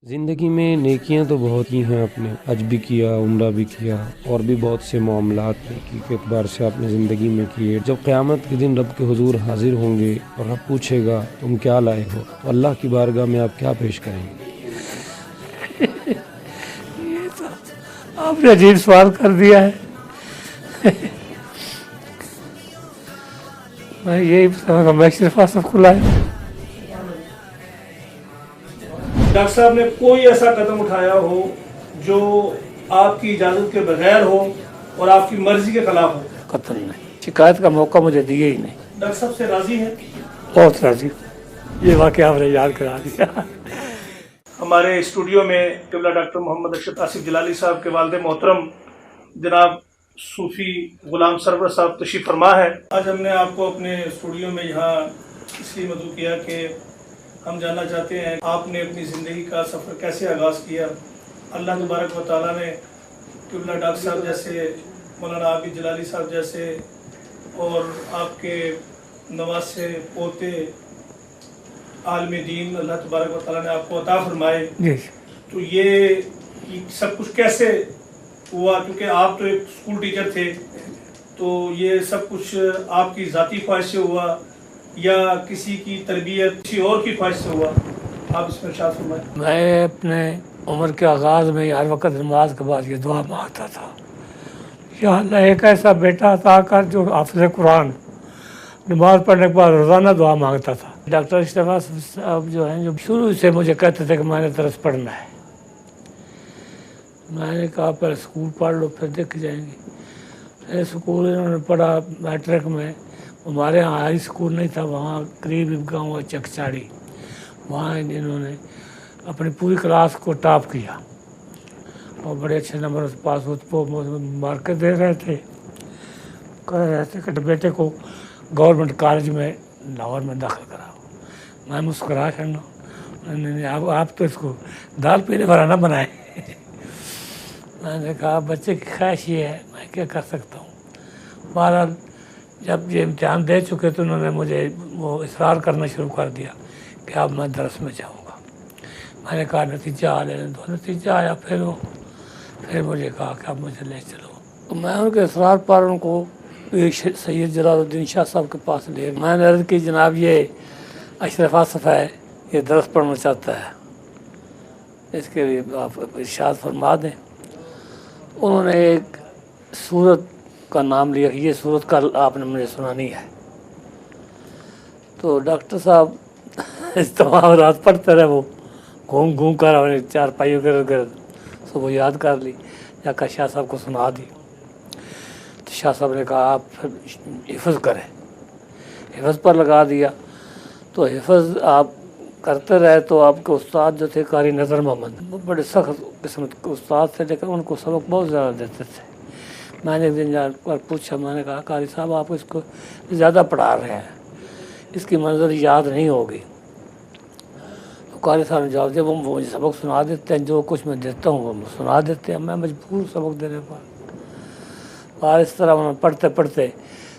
زندگی میں نیکیاں تو بہت ہی ہیں، آپ نے حج بھی کیا، عمرہ بھی کیا اور بھی بہت سے معاملات نیکی کے اعتبار سے آپ نے زندگی میں کیے۔ جب قیامت کے دن رب کے حضور حاضر ہوں گے اور رب پوچھے گا تم کیا لائے ہو، تو اللہ کی بارگاہ میں آپ کیا پیش کریں گے؟ یہ تو آپ نے عجیب سوال کر دیا ہے۔ میں یہی بتاؤں گا، میں صرف آصف کھلا ہے۔ ڈاکٹر صاحب نے کوئی ایسا قدم اٹھایا ہو جو آپ کی اجازت کے بغیر ہو اور آپ کی مرضی کے خلاف ہو؟ قتل نہیں، شکایت کا موقع مجھے دیا ہی نہیں۔ ڈاکٹر صاحب سے راضی ہیں؟ بہت راضی ہوں، یہ واقعہ آپ نے یاد کرا دیا۔ ہمارے اسٹوڈیو میں قبلہ ڈاکٹر محمد ارشد آصف جلالی صاحب کے والد محترم جناب صوفی غلام سرور صاحب تشریف فرما ہے۔ آج ہم نے آپ کو اپنے اسٹوڈیو میں یہاں اس لیے مدعو کیا کہ ہم جاننا چاہتے ہیں آپ نے اپنی زندگی کا سفر کیسے آغاز کیا۔ اللہ تبارک و تعالیٰ نے قبلہ ڈاکٹر صاحب جیسے، مولانا عابد جلالی صاحب جیسے اور آپ کے نواسے پوتے عالم دین اللہ تبارک و تعالیٰ نے آپ کو عطا فرمائے۔ تو یہ سب کچھ کیسے ہوا؟ کیونکہ آپ تو ایک اسکول ٹیچر تھے، تو یہ سب کچھ آپ کی ذاتی خواہش سے ہوا یا کسی کی تربیت کسی اور کی خواہش سے ہوا؟ آپ اس میں ارشاد فرمائیں۔ میں اپنے عمر کے آغاز میں ہر وقت نماز کے بعد یہ دعا مانگتا تھا، یا اللہ ایک ایسا بیٹا عطا کر جو حافظ قرآن، نماز پڑھنے کے بعد روزانہ دعا مانگتا تھا۔ ڈاکٹر اشرف صاحب جو ہیں، جو شروع سے مجھے کہتے تھے کہ میں نے درس پڑھنا ہے، میں نے کہا پہلے اسکول پڑھ لو پھر دیکھ جائیں گے۔ پھر اسکول انہوں نے پڑھا، میٹرک میں ہمارے یہاں ہائی اسکول نہیں تھا، وہاں قریب گاؤں ہے چکچاڑی، وہاں انہوں نے اپنی پوری کلاس کو ٹاپ کیا اور بڑے اچھے نمبر سے پاس ہوتے، مارکس دے رہے تھے، کہہ رہے تھے کہ بیٹے کو گورنمنٹ کالج میں لاہور میں داخل کراؤ۔ میں مسکرا کرنا، آپ تو اس کو دال پینے والا نہ بنائیں۔ میں نے کہا بچے کی خواہش یہ ہے، میں کیا کر سکتا ہوں۔ بہرحال جب یہ امتحان دے چکے تو انہوں نے مجھے وہ اصرار کرنا شروع کر دیا کہ اب میں درس میں جاؤں گا۔ میں نے کہا نتیجہ آ لینے دو، نتیجہ آیا، پھر مجھے کہا کہ اب مجھے لے چلو۔ تو میں ان کے اصرار پر ان کو سید جلال الدین شاہ صاحب کے پاس لے، میں نے عرض کی جناب یہ اشرف آصف ہے، یہ درس پڑھنا چاہتا ہے، اس کے لیے آپ ارشاد فرما دیں۔ انہوں نے ایک سورت کا نام لیا کہ یہ سورت کا آپ نے مجھے سنانی ہے۔ تو ڈاکٹر صاحب تمام رات پڑھتے رہے، وہ گھوم کر اپنے چار پائیوں کے گرد صبح یاد کر لی، یا کہ شاہ صاحب کو سنا دی۔ تو شاہ صاحب نے کہا آپ حفظ کریں، حفظ پر لگا دیا۔ تو حفظ آپ کرتے رہے تو آپ کے استاد جو تھے قاری نظر محمد، وہ بڑے سخت قسمت کے استاد تھے، لیکن ان کو سبق بہت زیادہ دیتے تھے۔ میں نے ایک دن جا کر پوچھا، میں نے کہا قاری صاحب آپ اس کو زیادہ پڑھا رہے ہیں، اس کی منظر یاد نہیں ہوگی۔ تو قاری صاحب نے جواب دیا وہ مجھے سبق سنا دیتے ہیں، جو کچھ میں دیتا ہوں وہ سنا دیتے ہیں، میں مجبور سبق دینے پر۔ اور اس طرح انہوں نے پڑھتے پڑھتے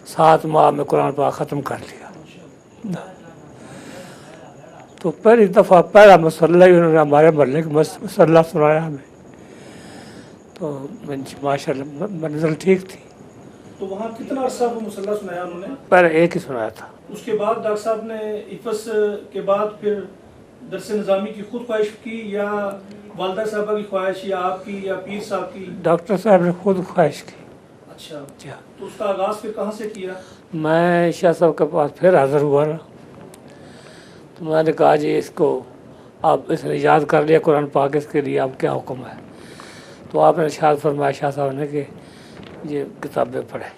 7 ماہ میں قرآن پاک ختم کر لیا۔ تو پہلی دفعہ پہلا مسئلہ ہی انہوں نے ہمارے محلے کا مسئلہ سنایا ہمیں، تو ماشاء اللہ منزل ٹھیک تھی۔ تو وہاں کتنا عرصہ وہ مصلح سنایا انہوں نے؟ پہلے ایک ہی سنایا تھا۔ اس کے بعد ڈاکٹر صاحب نے حفظ کے بعد پھر درس نظامی کی خود خواہش کی یا والدہ صاحبہ کی خواہش یا آپ کی یا پیر صاحب کی؟ ڈاکٹر صاحب نے خود خواہش کی۔ اچھا، تو اس کا آغاز پھر کہاں سے کیا؟ میں شاہ صاحب کے پاس پھر حاضر ہوا نا، تو میں نے کہا جی اس کو آپ اس نے یاد کر لیا قرآن پاک، اس کے لیے اب کیا حکم ہے؟ تو آپ نے ارشاد فرمایا شاہ صاحب نے کہ یہ کتابیں پڑھیں۔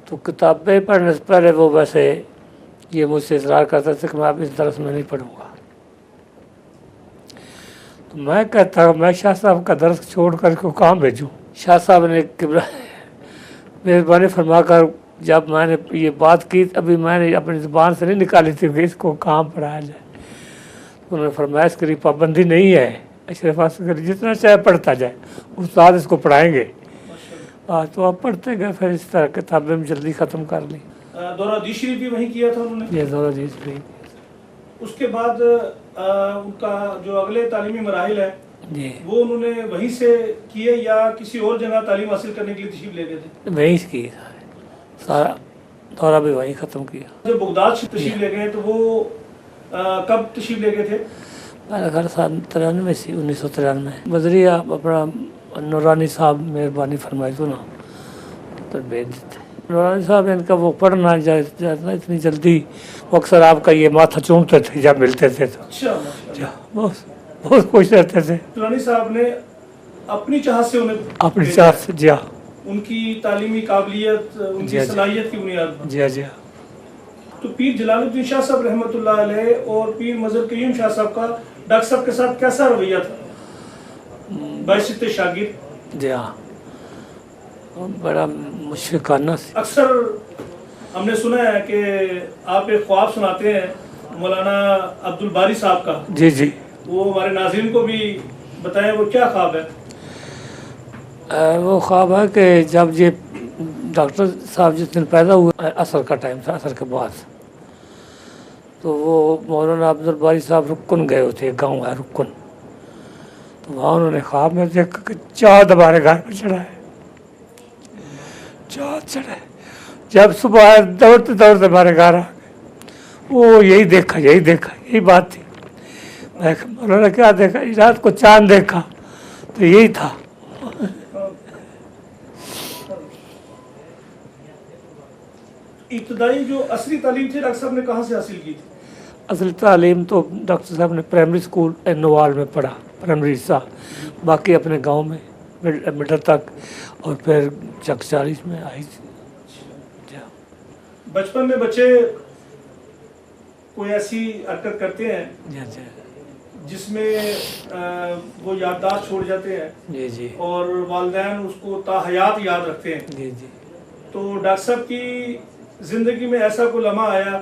تو کتابیں پڑھنے سے پہلے وہ ویسے یہ مجھ سے اصرار کرتے تھے کہ میں اب اس درس میں نہیں پڑھوں گا۔ تو میں کہتا ہوں میں شاہ صاحب کا درس چھوڑ کر کو کہاں بھیجوں؟ شاہ صاحب نے مہربانی فرما کر، جب میں نے یہ بات کی ابھی میں نے اپنی زبان سے نہیں نکالی تھی کہ اس کو کہاں پڑھایا جائے، انہوں نے فرمایا اس کے لیے پابندی نہیں ہے، اشرف آصف کے لیے جتنا چاہے پڑھتا جائے، استاد اس کو پڑھائیں گے۔ تو آپ پڑھتے گئے، پھر اس طرح کتابیں جلدی ختم کر لی۔ دورہ حدیث شریف بھی وہیں کیا تھا انہوں نے؟ یہ دورہ حدیث بھی اس کے بعد ان کا جو اگلے تعلیمی مراحل ہے جی وہ انہوں نے وہیں سے کیے یا کسی اور جگہ تعلیم حاصل کرنے کے لیے تشریف لے گئے تھے؟ وہیں سے کی سارا دورہ بھی وہیں ختم کیا. جب بغداد سے تشریف لے گئے تو وہ کب تشریف لے گئے تھے؟ میرا گھر 93 سے 1993 بدریہ اپنا نورانی صاحب مہربانی فرمائی تو نا تو بھیج دیتے. نورانی صاحب ان کا وہ پڑھنا جاتا اتنی جلدی وہ اکثر آپ کا یہ ماتھا چومتے تھے جب ملتے تھے تو اچھا بہت خوش رہتے تھے. نورانی صاحب نے اپنی چاہت سے انہیں اپنی چاہت سے جی ہاں ان کی تعلیمی قابلیت ان کی صلاحیت کی بنیاد پر. جی جی. تو پیر جلال الدین شاہ صاحب رحمۃ اللہ علیہ اور پیر مظہر کریم شاہ صاحب کا ڈاکٹر صاحب کے ساتھ کیسا رویہ تھا بحیثیت شاگرد؟ جی ہاں بڑا مشفقانہ سے. اکثر ہم نے سنا ہے کہ آپ ایک خواب سناتے ہیں مولانا عبد الباری صاحب کا. جی جی. وہ ہمارے ناظرین کو بھی بتائیں وہ کیا خواب ہے؟ وہ خواب ہے کہ جب یہ ڈاکٹر صاحب جس دن پیدا ہوئے عصر کا ٹائم تھا عصر کے بعد تو وہ مولانا عبد الباری صاحب رکن گئے ہوتے گاؤں ہے رکن تو وہاں انہوں نے خواب میں دیکھا کہ چاند ہمارے گھر پہ چڑھا ہے. چاند چڑھا ہے. جب صبح دوڑتے دوڑتے ہمارے گھر آ گئے وہ یہی دیکھا یہی بات تھی. میں مولانا کیا دیکھا رات کو چاند دیکھا تو یہی تھا. ابتدائی جو اصلی تعلیم تھی ڈاکٹر صاحب نے کہاں سے حاصل کی تھی؟ اصل تعلیم تو ڈاکٹر صاحب نے پرائمری اسکول نوال میں پڑھا پرائمری حصہ باقی اپنے گاؤں میں مڈل تک اور پھر چک 40 میں آئی. بچپن میں بچے کوئی ایسی حرکت کرتے ہیں جس میں وہ یادداشت چھوڑ جاتے ہیں جی جی اور والدین اس کو تا حیات یاد رکھتے ہیں. جی جی. تو ڈاکٹر صاحب کی زندگی میں ایسا کوئی لمحہ آیا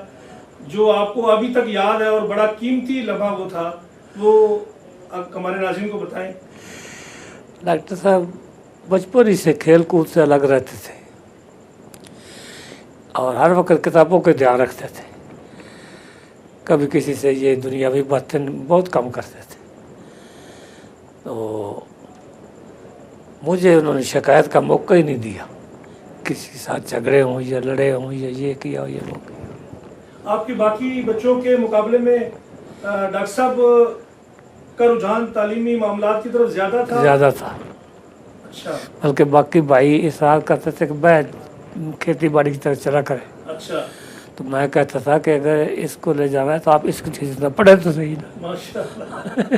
جو آپ کو ابھی تک یاد ہے اور بڑا قیمتی لمحہ وہ تھا وہ ہمارے ناظرین کو بتائیں. ڈاکٹر صاحب بچپن ہی سے کھیل کود سے الگ رہتے تھے اور ہر وقت کتابوں کے دھیان رکھتے تھے. کبھی کسی سے یہ دنیاوی باتیں بہت کم کرتے تھے. تو مجھے انہوں نے شکایت کا موقع ہی نہیں دیا کسی کے ساتھ جھگڑے ہوں یا لڑے ہوں یا یہ کیا ہو یا وہ کیا. آپ کے باقی بچوں کے مقابلے میں ڈاکٹر صاحب کا رجحان تعلیمی معاملات کی طرف زیادہ تھا. اچھا. بلکہ باقی بھائی اصرار کرتے تھے کہ میں کھیتی باڑی کی طرف چلا کرے. اچھا. تو میں کہتا تھا کہ اگر اس کو لے جانا ہے تو آپ اس کی چیز نہ پڑھے تو صحیح نا. ماشاءاللہ.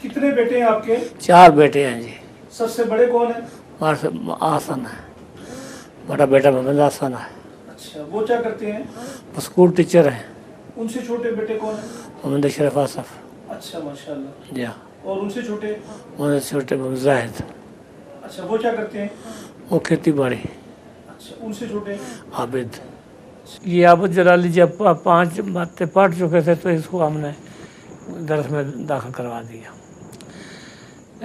کتنے بیٹے ہیں آپ کے؟ 4 بیٹے ہیں جی. سب سے بڑے کون ہیں؟ آسن ہے. بڑا بیٹا محمد آسن ہے. اچھا. وہ کیا کرتے ہیں؟ وہ اسکول ٹیچر ہیں. ان سے چھوٹے بیٹے کون ہیں؟ محمد اشرف آصف. اچھا ماشاءاللہ. جی. اور ان سے چھوٹے؟ محمد چھوٹے محمد زاہد. اچھا. وہ کیا کرتے ہیں؟ وہ کھیتی باڑی. اچھا. ان سے چھوٹے؟ عابد. یہ عابد جلالی جب 5 باتیں پڑھ چکے تھے تو اس کو ہم نے درس میں داخل کروا دیا.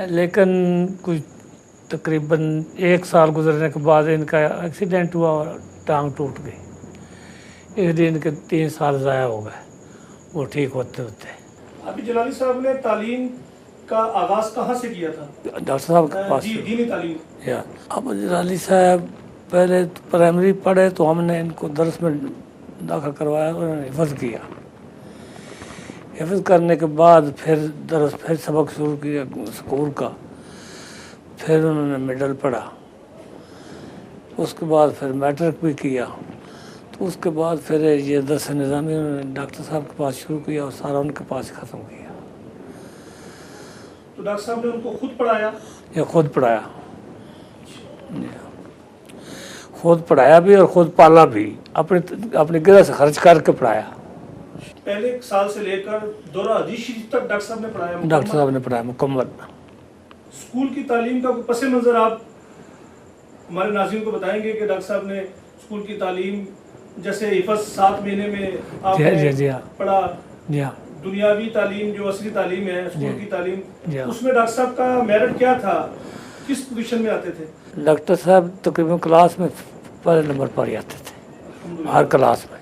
لیکن کچھ تقریباً 1 سال گزرنے کے بعد ان کا ایکسیڈنٹ ہوا اور ٹانگ ٹوٹ گئی. اس دن کے 3 سال ضائع ہو گئے وہ ٹھیک ہوتے ہوتے. ابھی جلالی صاحب نے تعلیم کا آغاز کہاں سے کیا تھا؟ ڈاکٹر صاحب کے پاس. جی دینی تعلیم. اب جلالی صاحب پہلے پرائمری پڑھے تو ہم نے ان کو درس میں داخل کروایا اور انہوں نے حفظ کیا. حفظ کرنے کے بعد پھر درس پھر سبق شروع کیا اسکول کا. پھر انہوں نے مڈل پڑھا. اس کے بعد پھر میٹرک بھی کیا. تو اس کے بعد پھر یہ درس نظامی انہوں نے ڈاکٹر صاحب کے پاس شروع کیا اور سارا ان کے پاس ختم کیا. تو ڈاکٹر صاحب نے ان کو خود پڑھایا؟ یہ خود پڑھایا. خود پڑھایا بھی اور خود پالا بھی. اپنے گرہ سے خرچ کر کے پڑھایا. پہلے 1 سال سے لے کر دورہ حدیث شریف تک ڈاکٹر صاحب نے پڑھایا؟ ڈاکٹر صاحب نے پڑھایا مکمل. اسکول کی تعلیم کا پس منظر آپ ہمارے ناظرین کو بتائیں گے کہ ڈاکٹر صاحب نے اسکول کی تعلیم جیسے حفظ 7 مہینے میں آپ نے پڑھا. دنیاوی تعلیم جو اصلی تعلیم ہے اسکول کی تعلیم اس میں ڈاکٹر صاحب کا میرٹ کیا تھا؟ کس پوزیشن میں آتے تھے؟ ڈاکٹر صاحب تقریباً کلاس میں پہلے نمبر پر ہی آتے تھے ہر کلاس میں.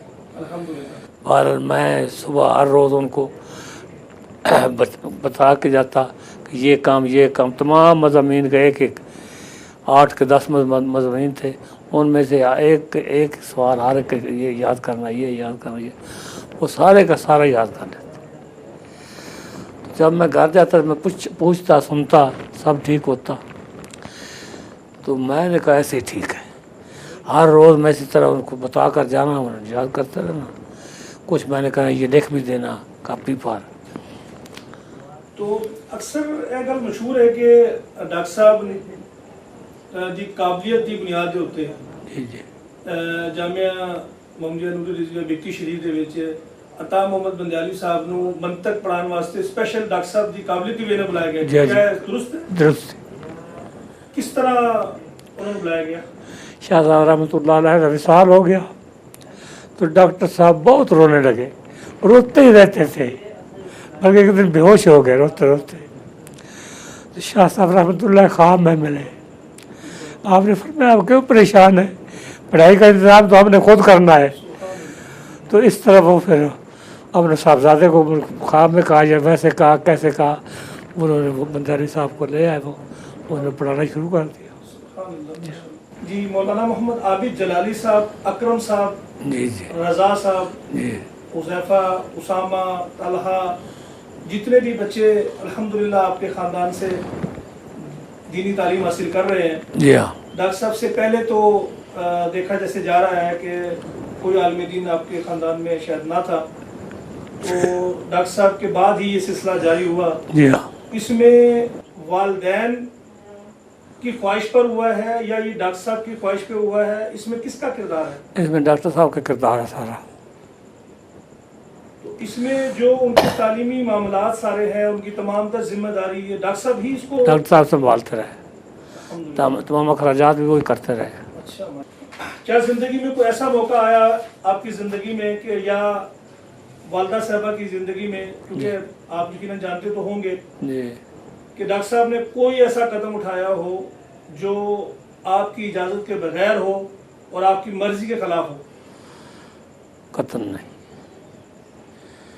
اور میں صبح ہر روز ان کو بتا کے جاتا کہ یہ کام تمام مضامین کا ایک 8 کے 10 مضامین تھے، ان میں سے ایک سوال ہر ایک یہ یاد کرنا، وہ سارے کا سارا یاد کر لیتے۔ جب میں گھر جاتا میں پوچھتا سنتا سب ٹھیک ہوتا، تو میں نے کہا ایسے ٹھیک ہے۔ ہر روز میں اسی طرح ان کو بتا کر جانا، یاد کرتا رہنا۔ کچھ میں نے کہا یہ لکھ بھی دینا کاپی پر۔ تو اکثر یہ گل مشہور ہے کہ ڈاکٹر صاحب دی قابلیت دی بنیاد ہوتے ہیں جی جامعہ محمدیہ نور رضویہ بگٹی شریف دے وچ عطا محمد بندیالی صاحب نو منطق پڑھان واسطے سپیشل ڈاکٹر صاحب دی قابلیت دی وجہ سے بلایا گیا، کیا درست ہے؟ درست۔ کس طرح انہوں نے بلایا گیا؟ شاہ صاحب رحمۃ اللہ علیہ کا وصال ہو گیا تو ڈاکٹر صاحب بہت رونے لگے، روتے ہی رہتے تھے، بلکہ ایک دن بے ہوش ہو گئے روتے روتے۔ تو شاہ صاحب رحمۃ اللہ خواب میں ملے، آپ نے فرمایا آپ کیوں پریشان ہے، پڑھائی کا انتظام تو ہم نے خود کرنا ہے۔ تو اس طرح وہ پھر اپنے صاحبزادے کو خواب میں کہا یا ویسے کہا کیسے کہا، انہوں نے وہ بندیالی صاحب کو لے آئے، وہ انہوں نے پڑھانا شروع کر دیا۔ جی مولانا محمد عابد جلالی صاحب، اکرم صاحب، جی رضا صاحب، جی حذیفہ، اسامہ، طلحہ، جتنے بھی بچے الحمدللہ آپ کے خاندان سے دینی تعلیم حاصل کر رہے ہیں، جی ہاں، ڈاکٹر صاحب سے پہلے تو دیکھا جیسے جا رہا ہے کہ کوئی عالم دین آپ کے خاندان میں شاید نہ تھا، تو ڈاکٹر صاحب کے بعد ہی یہ سلسلہ جاری ہوا۔ جی ہاں، اس میں والدین کی خواہش پر ہوا ہے یا یہ ڈاکٹر صاحب کی خواہش پہ ہوا ہے؟ اس میں کس کا کردار ہے؟ اس میں ڈاکٹر صاحب کا کردار ہے سارا۔ تو اس میں جو ان کے تعلیمی معاملات سارے ہیں، ان کی تمام تر ذمہ داری یہ ڈاکٹر صاحب ہی اس کو ڈاکٹر صاحب سنبھالتے رہے، تمام اخراجات بھی وہی کرتے رہے۔ اچھا، کیا زندگی میں کوئی ایسا موقع آیا آپ کی زندگی میں کہ یا والدہ صاحبہ کی زندگی میں، کیونکہ آپ یقیناً جانتے تو ہوں گے جی، کہ ڈاکٹر صاحب نے کوئی ایسا قدم اٹھایا ہو جو آپ کی اجازت کے بغیر ہو اور آپ کی مرضی کے خلاف ہو؟ قطعاً نہیں،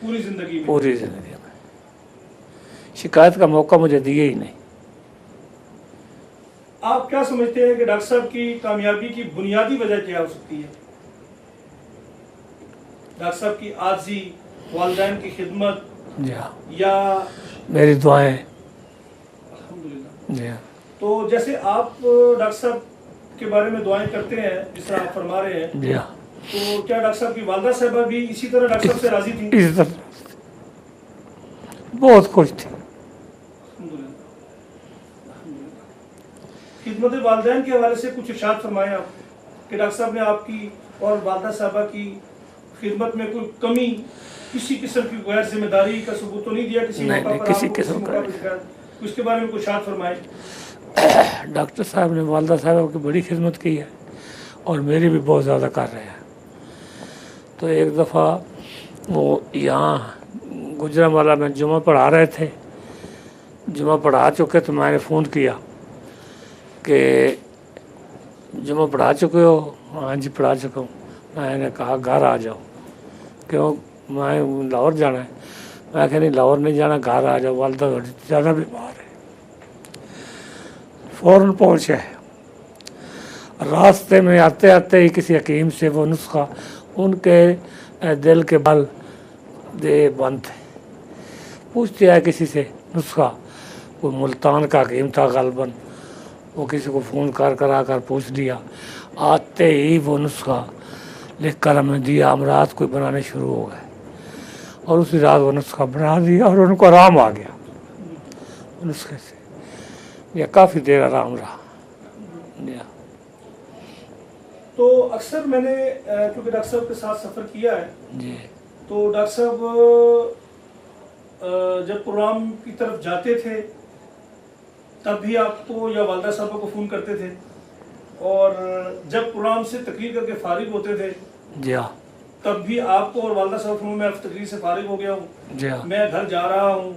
پوری زندگی میں؟ پوری زندگی میں شکایت کا موقع مجھے دیا ہی نہیں۔ آپ کیا سمجھتے ہیں کہ ڈاکٹر صاحب کی کامیابی کی بنیادی وجہ کیا ہو سکتی ہے؟ ڈاکٹر صاحب کی عاجزی، والدین کی خدمت، جی ہاں، یا میری دعائیں۔ الحمدللہ۔ جی ہاں، تو جیسے آپ ڈاکٹر صاحب کے بارے میں دعائیں کرتے ہیں جس طرح آپ فرما رہے ہیں، جی ہاں، تو کیا ڈاکٹر صاحب کی والدہ صاحبہ بھی اسی طرح ڈاکٹر صاحب سے راضی تھیں؟ اس طرح بہت خوش تھی۔ الحمدللہ۔ خدمت والدین کے حوالے سے کچھ ارشاد فرمائیں آپ کہ ڈاکٹر صاحب نے آپ کی اور والدہ صاحبہ کی خدمت میں کوئی کمی، کسی قسم کی غیر ذمہ داری کا ثبوت تو نہیں دیا کسی موقع پر؟ کسی قسم کا اس کے بارے میں کچھ ارشاد فرمائیں۔ ڈاکٹر صاحب نے والدہ صاحبہ کی بڑی خدمت کی ہے اور میری بھی بہت زیادہ کر رہے ہیں۔ تو ایک دفعہ وہ یہاں گجرانوالہ میں جمعہ پڑھا رہے تھے، جمعہ پڑھا چکے تو میں نے فون کیا کہ جمعہ پڑھا چکے ہو؟ ہاں جی پڑھا چکا ہوں۔ میں نے کہا گھر آ جاؤ، کیوں؟ میں لاہور جانا ہے۔ میں کہ نہیں لاہور نہیں جانا، گھر آ جاؤ، والدہ زیادہ بیمار ہے۔ فوراً پہنچے، راستے میں آتے آتے ہی کسی حکیم سے وہ نسخہ، ان کے دل کے بل دے بند تھے، پوچھتے آئے کسی سے نسخہ، کوئی ملتان کا حکیم تھا غالباً، وہ کسی کو فون کر آ کر پوچھ لیا، آتے ہی وہ نسخہ لکھ کر ہمیں دیا، ہم رات کو بنانے شروع ہو گئے اور اسی رات وہ نسخہ بنا دیا اور ان کو آرام آ گیا نسخے سے۔ یہ کافی دیر آرام رہا۔ تو اکثر میں نے کیونکہ ڈاکٹر صاحب کے ساتھ سفر کیا ہے، جی، تو ڈاکٹر صاحب جب پروگرام کی طرف جاتے تھے تب بھی آپ کو یا والدہ صاحبہ کو فون کرتے تھے، اور جب پروگرام سے تقریر کر کے فارغ ہوتے تھے جی ہاں، تب بھی آپ کو اور والدہ صاحب فون میں تقریر سے فارغ ہو گیا ہوں، جی ہاں، میں گھر جا رہا ہوں،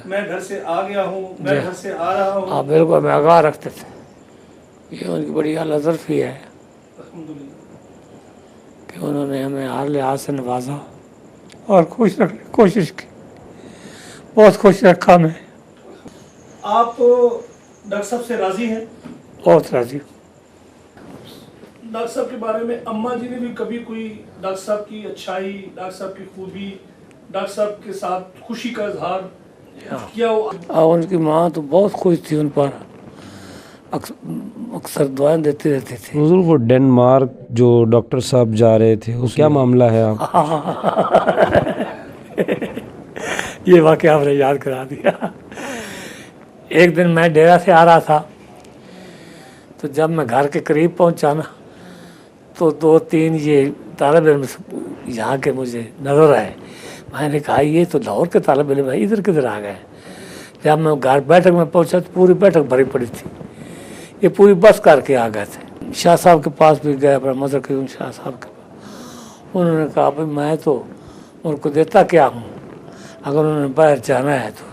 میں گھر سے آ گیا ہوں، میں گھر سے آ رہا ہوں۔ آپ بالکل ہمیں آگاہ رکھتے تھے، یہ ان کی بڑی اعلیٰ ظرفی ہے الحمدللہ۔ کہ انہوں نے ہمیں ہر لحاظ سے نوازا اور خوش رکھنے کی کوشش کی، بہت خوش رکھا میں، آپ ڈاکٹر صاحب سے راضی ہیں؟ بہت راضی ہوں۔ ڈاکٹر صاحب کے بارے میں اماں جی نے بھی کبھی کوئی ڈاکٹر صاحب کی اچھائی، ڈاکٹر صاحب کی خوبی، ڈاکٹر صاحب کے ساتھ خوشی کا اظہار کیا ہو؟ اور ان کی ماں تو بہت خوش تھی ان پر، اکثر دعائیں دیتی رہتی تھی۔ حضور وہ ڈنمارک جو ڈاکٹر صاحب جا رہے تھے اس کیا معاملہ ہے آپ؟ یہ واقعہ آپ نے یاد کرا دیا۔ ایک دن میں ڈیرا سے آ رہا تھا، تو جب میں گھر کے قریب پہنچا نا، تو 2-3 یہ طالب علم یہاں کے مجھے نظر آئے۔ میں نے کہا یہ تو لاہور کے طالب علم ہے، ادھر کدھر آ گئے؟ جب میں گھر بیٹھک میں پہنچا تو پوری بیٹھک بھری پڑی تھی، یہ پوری بس کر کے آ گئے تھے۔ شاہ صاحب کے پاس بھی گئے، اپنا مظہر کریم شاہ صاحب کے پاس۔ انہوں نے کہا بھائی میں تو ان کو دیتا کیا ہوں، اگر انہوں نے باہر جانا ہے تو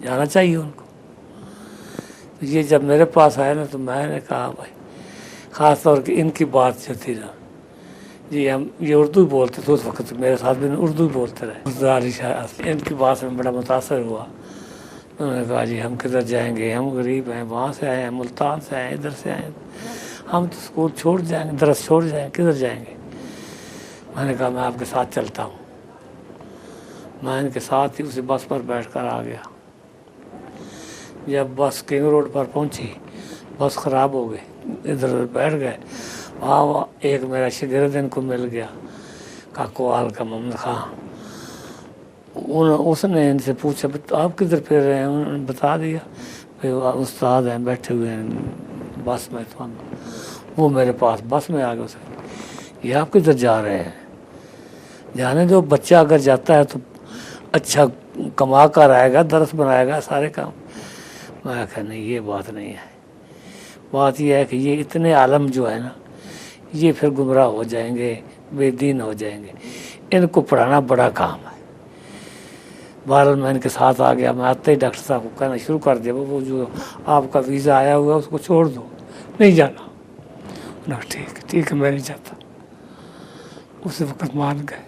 جانا چاہیے ان کو۔ یہ جب میرے پاس آئے نا تو میں نے کہا بھائی، خاص طور کہ ان کی بات جو تھی نا، جی ہم یہ اردو ہی بولتے تھے اس وقت، میرے ساتھ بھی اردو ہی بولتے رہے۔ ان کی بات سے میں بڑا متاثر ہوا۔ انہوں نے کہا جی ہم کدھر جائیں گے، ہم غریب ہیں، وہاں سے آئے ہیں، ملتان سے آئے ہیں، ادھر سے آئے ہیں، ہم تو اسکول چھوڑ جائیں گے، درس چھوڑ جائیں گے، کدھر جائیں گے؟ میں نے کہا میں آپ کے ساتھ چلتا ہوں۔ میں ان کے ساتھ ہی اسی بس پر بیٹھ کر آ گیا۔ جب بس کنگ روڈ پر پہنچی، بس خراب ہو گئی، ادھر ادھر بیٹھ گئے۔ وہاں ایک میرا شاگرد ان کو مل گیا، کاکوال کا محمد خان۔ اس نے ان سے پوچھا آپ کدھر پھر رہے ہیں؟ انہوں نے بتا دیا کہ استاد ہیں بیٹھے ہوئے ہیں بس میں۔ تو وہ میرے پاس بس میں آ گئے، اسے یہ آپ کدھر جا رہے ہیں؟ جانے دو، بچہ اگر جاتا ہے تو اچھا کما کر آئے گا، درس بنائے گا، سارے کام۔ میں کہا نہیں یہ بات نہیں ہے، بات یہ ہے کہ یہ اتنے عالم جو ہے نا، یہ پھر گمراہ ہو جائیں گے، بے دین ہو جائیں گے، ان کو پڑھانا بڑا کام ہے۔ بہرحال میں ان کے ساتھ آ گیا۔ میں آتے ہی ڈاکٹر صاحب کو کہنا شروع کر دیا وہ جو آپ کا ویزا آیا ہوا ہے اس کو چھوڑ دو، نہیں جانا۔ ٹھیک ہے میں نہیں جاتا۔ اسی وقت مان گئے،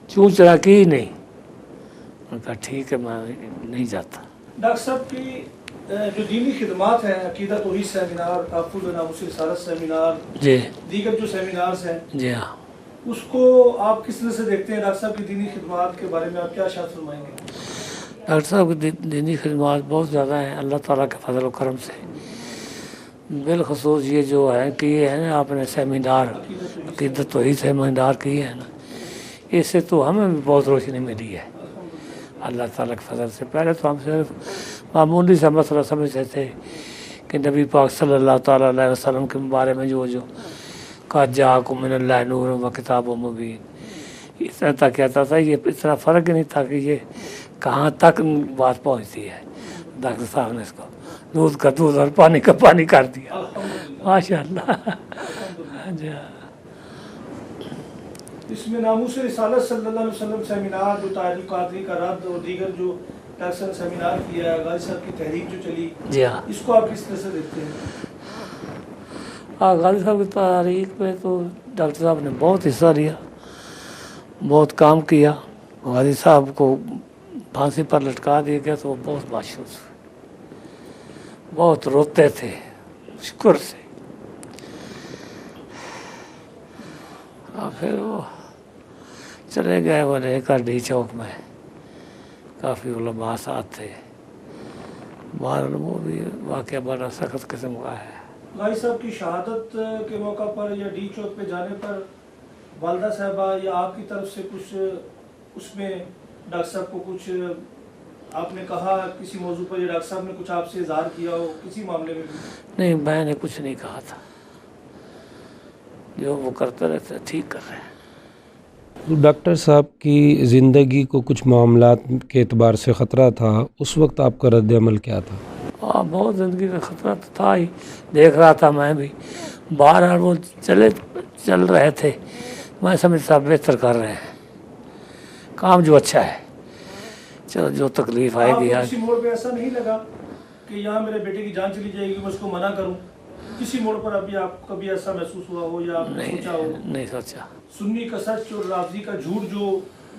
چون چرا کی ہی نہیں۔ انہوں نے کہا ٹھیک ہے میں نہیں جاتا۔ ڈاکٹر صاحب کی جو دینی خدمات ہیں، عقیدہ توحید سیمینار، تحفظ ناموس رسالت سیمینار، جی دیگر جو سیمینارز ہیں، جی ہاں، اس کو آپ کس طرح سے دیکھتے ہیں؟ ڈاکٹر صاحب کی دینی خدمات کے بارے میں آپ کیا اشارت فرمائیں گے؟ ڈاکٹر صاحب کی دینی خدمات بہت زیادہ ہیں اللہ تعالیٰ کے فضل و کرم سے۔ بالخصوص یہ جو ہے کہ یہ ہے نا آپ نے سیمینار عقیدت توحید سیمینار کی ہے نا، اس سے تو ہمیں بھی بہت روشنی ملی ہے اللہ تعالیٰ کے فضل سے۔ پہلے تو ہم صرف معمولی سا مسئلہ سمجھتے تھے کہ نبی پاک صلی اللہ تعالیٰ علیہ وسلم کے بارے میں جو کہا جاءکم من اللہ نور و کتاب و مبین، اس طرح تک کہتا تھا۔ یہ اتنا فرق ہی نہیں تھا کہ یہ کہاں تک بات پہنچتی ہے۔ ڈاکٹر صاحب نے اس کو دودھ کا دودھ اور پانی کا پانی کر دیا، ماشاء اللہ۔ جی اس میں ناموس رسالت صلی اللہ علیہ وسلم سیمینار، جو طاہر القادری کا رد اور دیگر جو ڈاکٹر صاحب سیمینار کیا، غازی صاحب کی تحریک جو چلی، جی ہاں، اس کو آپ کس طرح سے دیکھتے ہیں؟ غازی صاحب کی تحریک میں تو ڈاکٹر صاحب نے بہت حصہ لیا، بہت کام کیا۔ غازی صاحب کو پھانسی پر لٹکا دیا گیا تو وہ بہت مایوس ہوئے، بہت روتے تھے شکر سے۔ اور پھر وہ چلے گئے، وہ لے کر ڈی چوک میں کافی علماء ساتھ تھے۔ بہرحال وہ بھی واقعہ بڑا سخت قسم کا ہے۔ غازی صاحب کی شہادت کے موقع پر یا ڈی چوک پہ جانے پر والدہ صاحبہ یا آپ کی طرف سے کچھ اس میں ڈاکٹر صاحب کو کچھ آپ نے کہا کسی موضوع پر، یا ڈاکٹر صاحب نے کچھ آپ سے اظہار کیا ہو کسی معاملے میں بھی؟ نہیں، میں نے کچھ نہیں کہا تھا، جو وہ کرتے رہتے ٹھیک کر رہے ہیں۔ ڈاکٹر صاحب کی زندگی کو کچھ معاملات کے اعتبار سے خطرہ تھا، اس وقت آپ کا رد عمل کیا تھا؟ بہت زندگی کا خطرہ تو تھا ہی، دیکھ رہا تھا میں بھی۔ بہرحال وہ چل رہے تھے، میں سمجھتا بہتر کر رہے ہیں کام، جو اچھا ہے، چلو جو تکلیف آئے گی کسی موڑ پہ ایسا نہیں لگا کہ یہاں میرے بیٹے کی جان چلی جائے گی، میں اس کو منع کروں؟ کسی موڑ پر ابھی آپ کبھی ایسا محسوس ہوا ہو یا آپ نے سوچا ہو؟ نہیں سوچا۔ سنی کا سچ اور رافضی کا جھوٹ جو